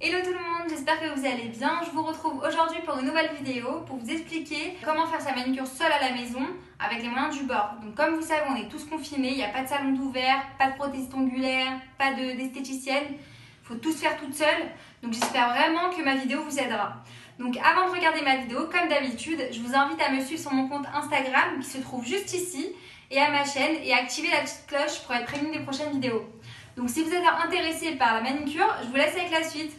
Hello tout le monde, j'espère que vous allez bien. Je vous retrouve aujourd'hui pour une nouvelle vidéo pour vous expliquer comment faire sa manucure seule à la maison avec les moyens du bord. Donc comme vous savez, on est tous confinés, il n'y a pas de salon d'ouvert, pas de prothésiste ongulaire, pas d'esthéticienne. Il faut tous faire toute seule. Donc j'espère vraiment que ma vidéo vous aidera. Donc avant de regarder ma vidéo, comme d'habitude, je vous invite à me suivre sur mon compte Instagram qui se trouve juste ici et à ma chaîne et à activer la petite cloche pour être prévenu des prochaines vidéos. Donc si vous êtes intéressé par la manucure, je vous laisse avec la suite.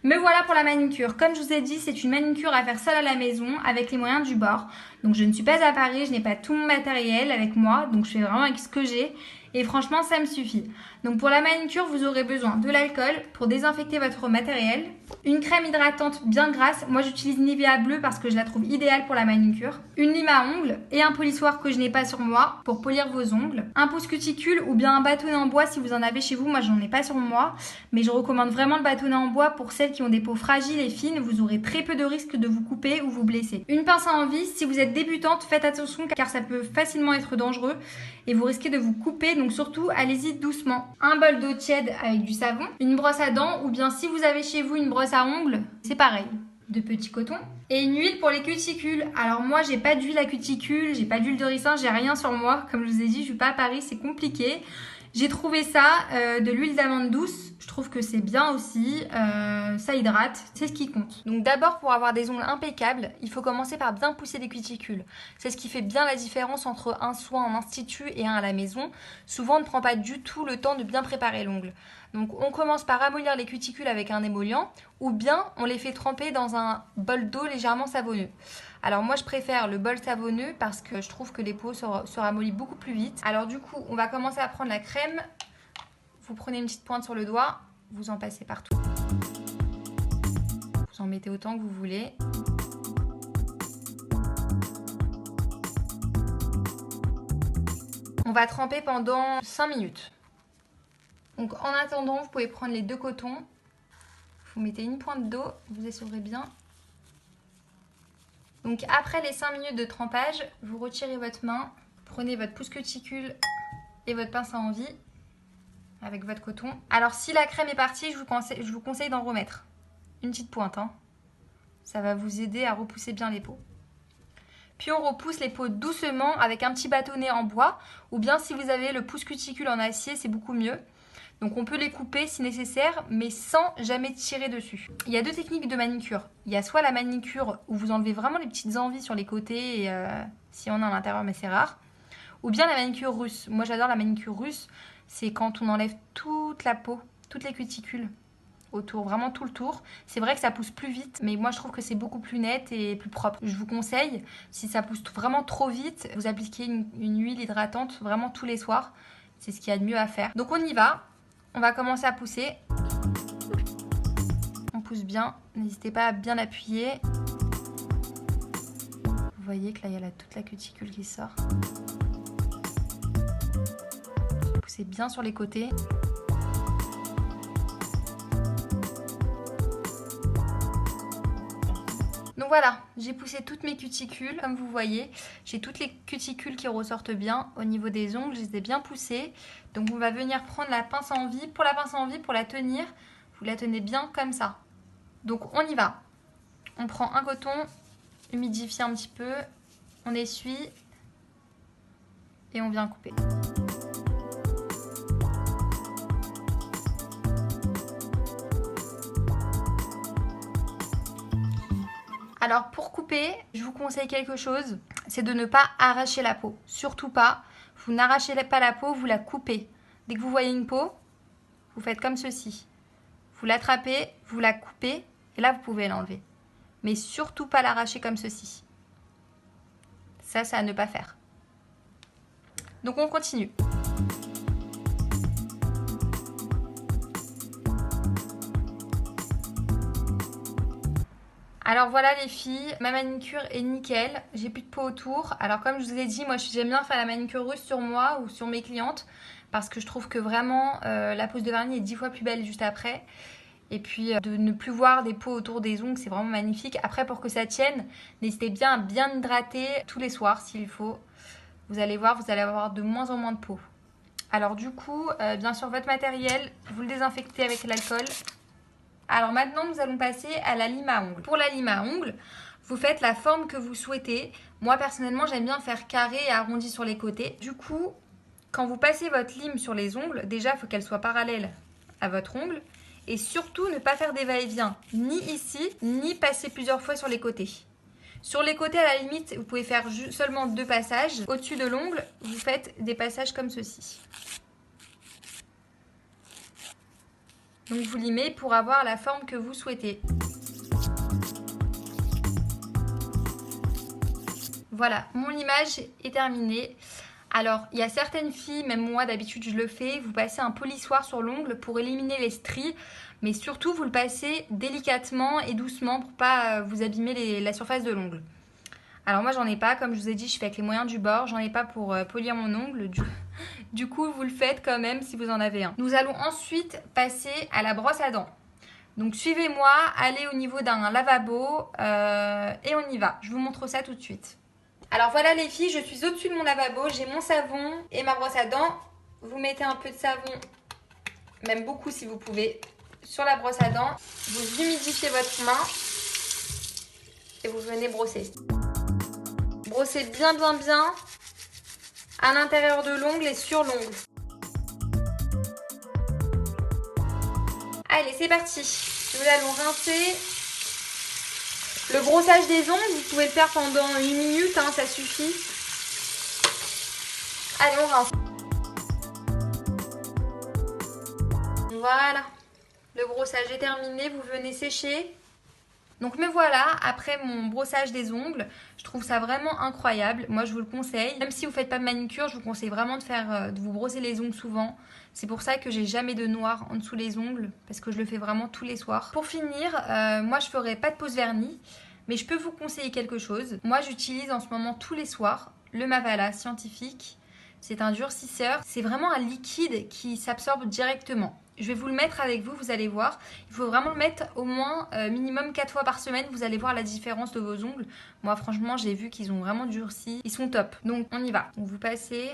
Me voilà pour la manucure. Comme je vous ai dit, c'est une manucure à faire seule à la maison avec les moyens du bord. Donc je ne suis pas à Paris, je n'ai pas tout mon matériel avec moi, donc je fais vraiment avec ce que j'ai. Et franchement, ça me suffit. Donc pour la manucure, vous aurez besoin de l'alcool pour désinfecter votre matériel, une crème hydratante bien grasse. Moi, j'utilise Nivea Bleu parce que je la trouve idéale pour la manucure, une lime à ongles et un polissoir que je n'ai pas sur moi pour polir vos ongles, un pouce cuticule ou bien un bâtonnet en bois si vous en avez chez vous. Moi, j'en ai pas sur moi, mais je recommande vraiment le bâtonnet en bois pour celles qui ont des peaux fragiles et fines. Vous aurez très peu de risques de vous couper ou vous blesser. Une pince à envie, si vous êtes débutante, faites attention car ça peut facilement être dangereux et vous risquez de vous couper, donc surtout allez-y doucement. Un bol d'eau tiède avec du savon, une brosse à dents ou bien si vous avez chez vous une brosse à ongles, c'est pareil, de petits cotons et une huile pour les cuticules. Alors moi j'ai pas d'huile à cuticule, j'ai pas d'huile de ricin, j'ai rien sur moi, comme je vous ai dit, je suis pas à Paris, c'est compliqué. J'ai trouvé ça, de l'huile d'amande douce, je trouve que c'est bien aussi, ça hydrate, c'est ce qui compte. Donc d'abord pour avoir des ongles impeccables, il faut commencer par bien pousser les cuticules. C'est ce qui fait bien la différence entre un soin en institut et un à la maison. Souvent on ne prend pas du tout le temps de bien préparer l'ongle. Donc on commence par ramollir les cuticules avec un émollient ou bien on les fait tremper dans un bol d'eau légèrement savonneux. Alors moi je préfère le bol savonneux parce que je trouve que les peaux se ramollissent beaucoup plus vite. Alors du coup on va commencer à prendre la crème. Vous prenez une petite pointe sur le doigt, vous en passez partout. Vous en mettez autant que vous voulez. On va tremper pendant 5 minutes. Donc en attendant, vous pouvez prendre les deux cotons. Vous mettez une pointe d'eau, vous essoreurez bien. Donc après les 5 minutes de trempage, vous retirez votre main, prenez votre pouce cuticule et votre pince à envie avec votre coton. Alors si la crème est partie, je vous conseille d'en remettre une petite pointe. Ça va vous aider à repousser bien les peaux. Puis on repousse les peaux doucement avec un petit bâtonnet en bois ou bien si vous avez le pouce cuticule en acier, c'est beaucoup mieux. Donc on peut les couper si nécessaire, mais sans jamais tirer dessus. Il y a deux techniques de manicure. Il y a soit la manicure où vous enlevez vraiment les petites envies sur les côtés, et, si on a à l'intérieur, mais c'est rare. Ou bien la manicure russe. Moi j'adore la manicure russe, c'est quand on enlève toute la peau, toutes les cuticules autour, vraiment tout le tour. C'est vrai que ça pousse plus vite, mais moi je trouve que c'est beaucoup plus net et plus propre. Je vous conseille, si ça pousse vraiment trop vite, vous appliquez une huile hydratante vraiment tous les soirs. C'est ce qu'il y a de mieux à faire. Donc on y va. On va commencer à pousser. On pousse bien. N'hésitez pas à bien appuyer. Vous voyez que là, il y a toute la cuticule qui sort. Poussez bien sur les côtés. Donc voilà, j'ai poussé toutes mes cuticules, comme vous voyez. J'ai toutes les cuticules qui ressortent bien au niveau des ongles, je les ai bien poussées. Donc on va venir prendre la pince à envie. Pour la pince à envie, pour la tenir, vous la tenez bien comme ça. Donc on y va. On prend un coton, humidifie un petit peu, on essuie et on vient couper. Alors pour couper, je vous conseille quelque chose, c'est de ne pas arracher la peau. Surtout pas, vous n'arrachez pas la peau, vous la coupez. Dès que vous voyez une peau, vous faites comme ceci. Vous l'attrapez, vous la coupez et là vous pouvez l'enlever. Mais surtout pas l'arracher comme ceci. Ça, c'est à ne pas faire. Donc on continue. Alors voilà les filles, ma manicure est nickel, j'ai plus de peau autour. Alors comme je vous ai dit, moi j'aime bien faire la manicure russe sur moi ou sur mes clientes parce que je trouve que vraiment la pose de vernis est 10 fois plus belle juste après. Et puis de ne plus voir des peaux autour des ongles, c'est vraiment magnifique. Après pour que ça tienne, n'hésitez bien à bien hydrater tous les soirs s'il faut. vous allez voir, vous allez avoir de moins en moins de peau. Alors du coup, bien sûr, votre matériel, vous le désinfectez avec l'alcool. Alors maintenant, nous allons passer à la lime à ongles. Pour la lime à ongles, vous faites la forme que vous souhaitez. Moi, personnellement, j'aime bien faire carré et arrondi sur les côtés. Du coup, quand vous passez votre lime sur les ongles, déjà, il faut qu'elle soit parallèle à votre ongle. Et surtout, ne pas faire des va-et-vient, ni ici, ni passer plusieurs fois sur les côtés. Sur les côtés, à la limite, vous pouvez faire seulement 2 passages. Au-dessus de l'ongle, vous faites des passages comme ceci. Donc vous limez pour avoir la forme que vous souhaitez. Voilà, mon limage est terminé. Alors, il y a certaines filles, même moi d'habitude je le fais, vous passez un polissoir sur l'ongle pour éliminer les stries, mais surtout vous le passez délicatement et doucement pour pas vous abîmer la surface de l'ongle. Alors moi j'en ai pas, comme je vous ai dit, je fais avec les moyens du bord, j'en ai pas pour polir mon ongle, du coup vous le faites quand même si vous en avez un. Nous allons ensuite passer à la brosse à dents. Donc suivez-moi, allez au niveau d'un lavabo et on y va. Je vous montre ça tout de suite. Alors voilà les filles, je suis au-dessus de mon lavabo, j'ai mon savon et ma brosse à dents. Vous mettez un peu de savon, même beaucoup si vous pouvez, sur la brosse à dents. Vous humidifiez votre main et vous venez brosser. Brossez bien à l'intérieur de l'ongle et sur l'ongle. Allez, c'est parti. Nous allons rincer. Le brossage des ongles, vous pouvez le faire pendant 1 minute, hein, ça suffit. Allez, on rince. Voilà. Le brossage est terminé, vous venez sécher. Donc me voilà, après mon brossage des ongles, je trouve ça vraiment incroyable. Moi je vous le conseille, même si vous ne faites pas de manicure, je vous conseille vraiment de vous brosser les ongles souvent. C'est pour ça que j'ai jamais de noir en dessous les ongles, parce que je le fais vraiment tous les soirs. Pour finir, moi je ferai pas de pose vernis, mais je peux vous conseiller quelque chose. Moi j'utilise en ce moment tous les soirs le Mavala Scientifique. C'est un durcisseur, c'est vraiment un liquide qui s'absorbe directement. Je vais vous le mettre avec vous, vous allez voir. Il faut vraiment le mettre au moins minimum 4 fois par semaine. Vous allez voir la différence de vos ongles. Moi franchement j'ai vu qu'ils ont vraiment durci. Ils sont top. Donc on y va. Donc, vous passez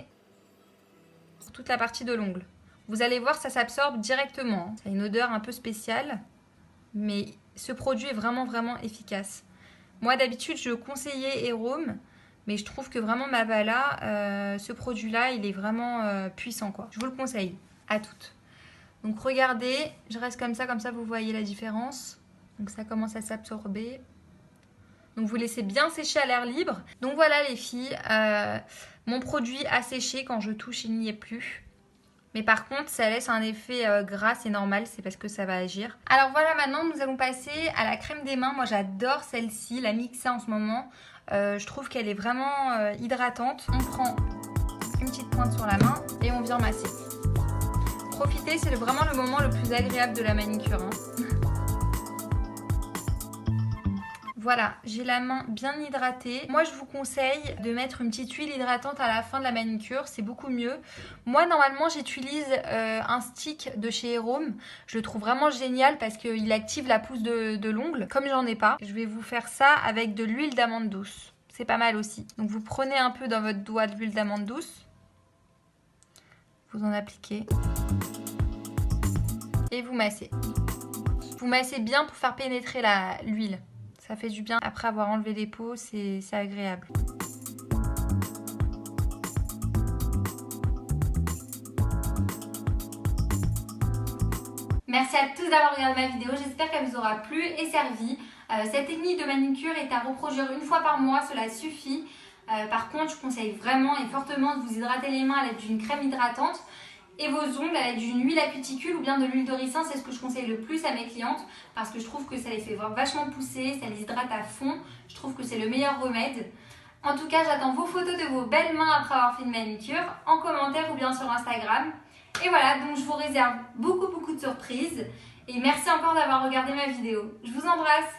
sur toute la partie de l'ongle. Vous allez voir ça s'absorbe directement. Ça a une odeur un peu spéciale. Mais ce produit est vraiment efficace. Moi d'habitude je conseillais Airome. Mais je trouve que vraiment Mavala, ce produit-là, il est vraiment puissant, quoi. Je vous le conseille à toutes. Donc regardez, je reste comme ça vous voyez la différence. Donc ça commence à s'absorber. Donc vous laissez bien sécher à l'air libre. Donc voilà les filles, mon produit a séché, quand je touche il n'y est plus. Mais par contre ça laisse un effet gras, c'est normal, c'est parce que ça va agir. Alors voilà, maintenant nous allons passer à la crème des mains. Moi j'adore celle-ci, la Mixa en ce moment. Je trouve qu'elle est vraiment hydratante. On prend une petite pointe sur la main et on vient masser. Profitez, c'est vraiment le moment le plus agréable de la manicure. Hein. Voilà, j'ai la main bien hydratée. Moi, je vous conseille de mettre une petite huile hydratante à la fin de la manicure, c'est beaucoup mieux. Moi, normalement, j'utilise un stick de chez Airome. Je le trouve vraiment génial parce qu'il active la pousse de l'ongle. Comme j'en ai pas, je vais vous faire ça avec de l'huile d'amande douce. C'est pas mal aussi. Donc, vous prenez un peu dans votre doigt de l'huile d'amande douce. Vous en appliquez. Et vous massez. Vous massez bien pour faire pénétrer l'huile. Ça fait du bien. Après avoir enlevé les peaux, c'est agréable. Merci à tous d'avoir regardé ma vidéo. J'espère qu'elle vous aura plu et servi. Cette technique de manicure est à reproduire 1 fois par mois. Cela suffit. Par contre, je conseille vraiment et fortement de vous hydrater les mains à l'aide d'une crème hydratante et vos ongles à l'aide d'une huile à cuticule ou bien de l'huile de ricin. C'est ce que je conseille le plus à mes clientes parce que je trouve que ça les fait vachement pousser, ça les hydrate à fond. Je trouve que c'est le meilleur remède. En tout cas, j'attends vos photos de vos belles mains après avoir fait une manicure en commentaire ou bien sur Instagram. Et voilà, donc je vous réserve beaucoup de surprises. Et merci encore d'avoir regardé ma vidéo. Je vous embrasse!